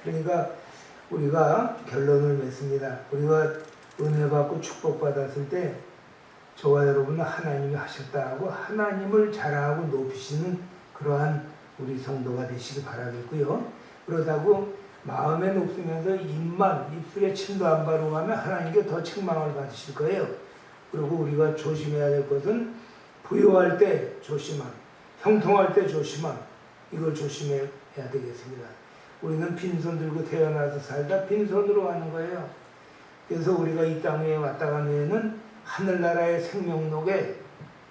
그러니까 우리가 결론을 맺습니다. 우리가 은혜 받고 축복 받았을 때 저와 여러분은 하나님이 하셨다 하고 하나님을 자랑하고 높이시는 그러한 우리 성도가 되시기 바라겠고요. 그렇다고 마음에 높으면서 입술에 침도 안 바르고 하면 하나님께 더 책망을 받으실 거예요. 그리고 우리가 조심해야 될 것은 부요할 때 조심함, 형통할 때 조심함, 이걸 조심해야 되겠습니다. 우리는 빈손 들고 태어나서 살다 빈손으로 가는 거예요. 그래서 우리가 이 땅에 왔다 간 후에는 하늘나라의 생명록에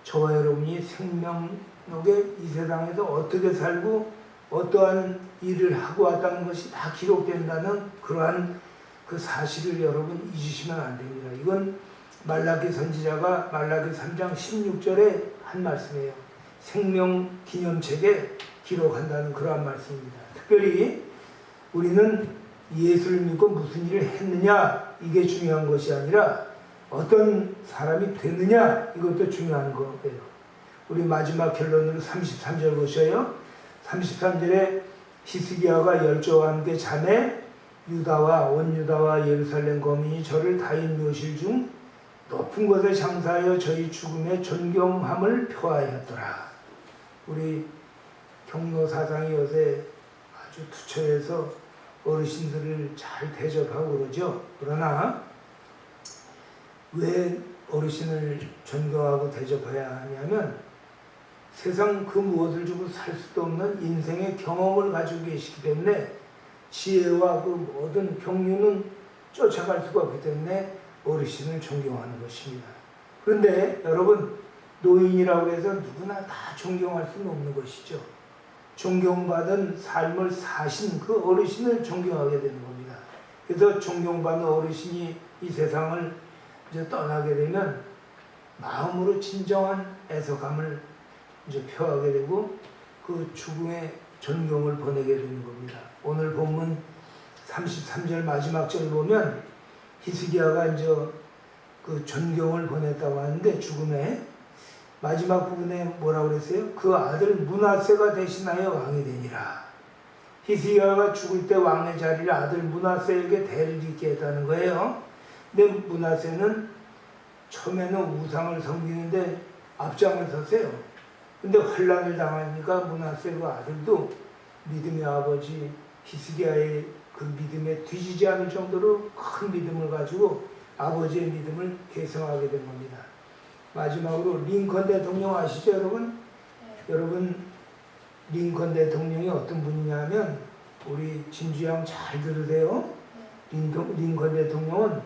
저와 여러분이 생명록에 이 세상에서 어떻게 살고 어떠한 일을 하고 왔다는 것이 다 기록된다는 그러한 그 사실을 여러분 잊으시면 안 됩니다. 이건 말라기 선지자가 말라기 3장 16절에 한 말씀이에요. 생명기념책에 기록한다는 그러한 말씀입니다. 특별히 우리는 예수를 믿고 무슨 일을 했느냐 이게 중요한 것이 아니라 어떤 사람이 되느냐 이것도 중요한 거예요. 우리 마지막 결론으로 33절 보셔요. 33절에 히스기야가 열조와 함께 자매 유다와 온 유다와 예루살렘 거민이 저를 다인 묘실 중 높은 곳에 장사하여 저희 죽음의 존경함을 표하였더라. 우리 경로 사상이 요새 아주 투철해서 어르신들을 잘 대접하고 그러죠. 그러나 왜 어르신을 존경하고 대접해야 하냐면 세상 그 무엇을 주고 살 수도 없는 인생의 경험을 가지고 계시기 때문에 지혜와 그 모든 경륜은 쫓아갈 수가 없기 때문에 어르신을 존경하는 것입니다. 그런데 여러분 노인이라고 해서 누구나 다 존경할 수는 없는 것이죠. 존경받은 삶을 사신 그 어르신을 존경하게 되는 겁니다. 그래서 존경받는 어르신이 이 세상을 이제 떠나게 되면 마음으로 진정한 애석함을 이제 표하게 되고 그 죽음의 존경을 보내게 되는 겁니다. 오늘 본문 33절 마지막 절 보면 히스기야가 이제 그 존경을 보냈다고 하는데 죽음에 마지막 부분에 뭐라고 그랬어요? 그 아들 므낫세가 대신하여 왕이 되니라. 히스기야가 죽을 때 왕의 자리를 아들 므낫세에게 대를 잇게 했다는 거예요. 근데 므낫세는 처음에는 우상을 섬기는데 앞장을 섰어요. 근데 환란을 당하니까 므낫세 그 아들도 믿음의 아버지 히스기야의 그 믿음에 뒤지지 않을 정도로 큰 믿음을 가지고 아버지의 믿음을 계승하게 된 겁니다. 마지막으로 링컨 대통령 아시죠 여러분? 네. 여러분 링컨 대통령이 어떤 분이냐 하면 우리 진주양 잘 들으세요. 링컨 대통령은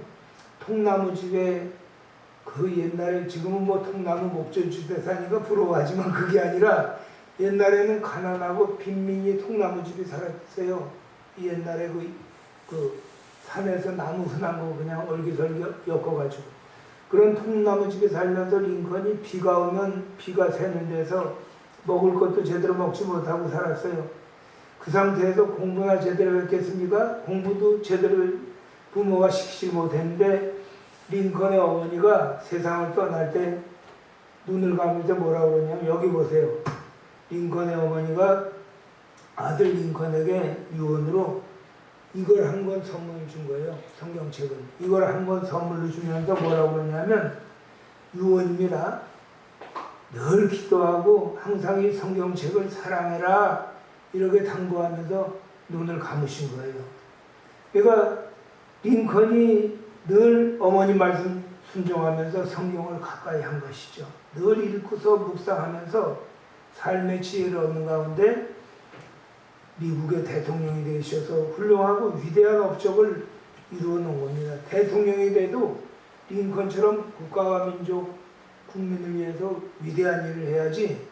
통나무집에 그 옛날에 지금은 뭐 통나무 목전주택 사니까 부러워하지만 그게 아니라 옛날에는 가난하고 빈민이 통나무집에 살았어요. 옛날에 그 산에서 나무 흔한 거 그냥 얼기설기 엮어가지고 그런 통나무집에 살면서 링컨이 비가 오면 비가 새는 데서 먹을 것도 제대로 먹지 못하고 살았어요. 그 상태에서 공부나 제대로 했겠습니까? 공부도 제대로 부모가 시키지 못했는데 링컨의 어머니가 세상을 떠날 때 눈을 감을 때 뭐라고 그러냐면 여기 보세요. 링컨의 어머니가 아들 링컨에게 유언으로 이걸 한 권 선물을 준 거예요. 성경책을. 이걸 한 권 선물로 주면서 뭐라고 그러냐면 유언입니다. 늘 기도하고 항상 이 성경책을 사랑해라 이렇게 당부하면서 눈을 감으신 거예요. 그러니까 링컨이 늘 어머니 말씀 순종하면서 성경을 가까이 한 것이죠. 늘 읽고서 묵상하면서 삶의 지혜를 얻는 가운데 미국의 대통령이 되셔서 훌륭하고 위대한 업적을 이루어 놓은 겁니다. 대통령이 돼도 링컨처럼 국가와 민족, 국민을 위해서 위대한 일을 해야지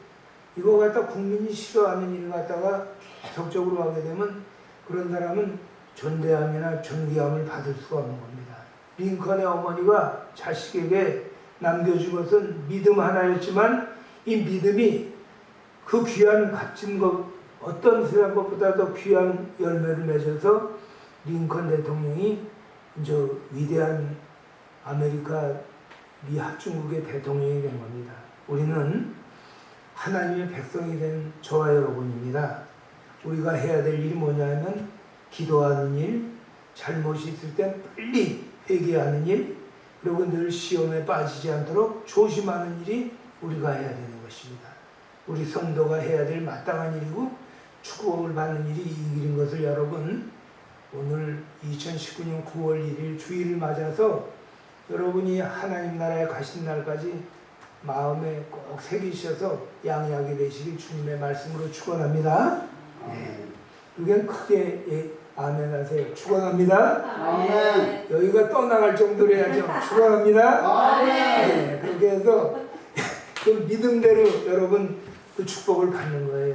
이거 갖다 국민이 싫어하는 일을 갖다가 계속적으로 하게 되면 그런 사람은 존대함이나 존귀함을 받을 수가 없는 겁니다. 링컨의 어머니가 자식에게 남겨준 것은 믿음 하나였지만 이 믿음이 그 귀한 값진 것 어떤 세상 것보다 더 귀한 열매를 맺어서 링컨 대통령이 이제 위대한 아메리카 미 합중국의 대통령이 된 겁니다. 우리는 하나님의 백성이 된 저와 여러분입니다. 우리가 해야 될 일이 뭐냐면 기도하는 일, 잘못이 있을 땐 빨리 회개하는 일, 그리고 늘 시험에 빠지지 않도록 조심하는 일이 우리가 해야 되는 것입니다. 우리 성도가 해야 될 마땅한 일이고 축복을 받는 일이 이 일인 것을 여러분 오늘 2019년 9월 1일 주일을 맞아서 여러분이 하나님 나라에 가신 날까지 마음에 꼭 새기셔서 양약이 되시길 주님의 말씀으로 축원합니다. 네. 의견 크게 아멘 하세요. 축원합니다. 아멘. 여기가 떠나갈 정도로 해야죠. 축원합니다. 아멘. 네, 그렇게 해서 그 믿음대로 여러분 그 축복을 받는 거예요.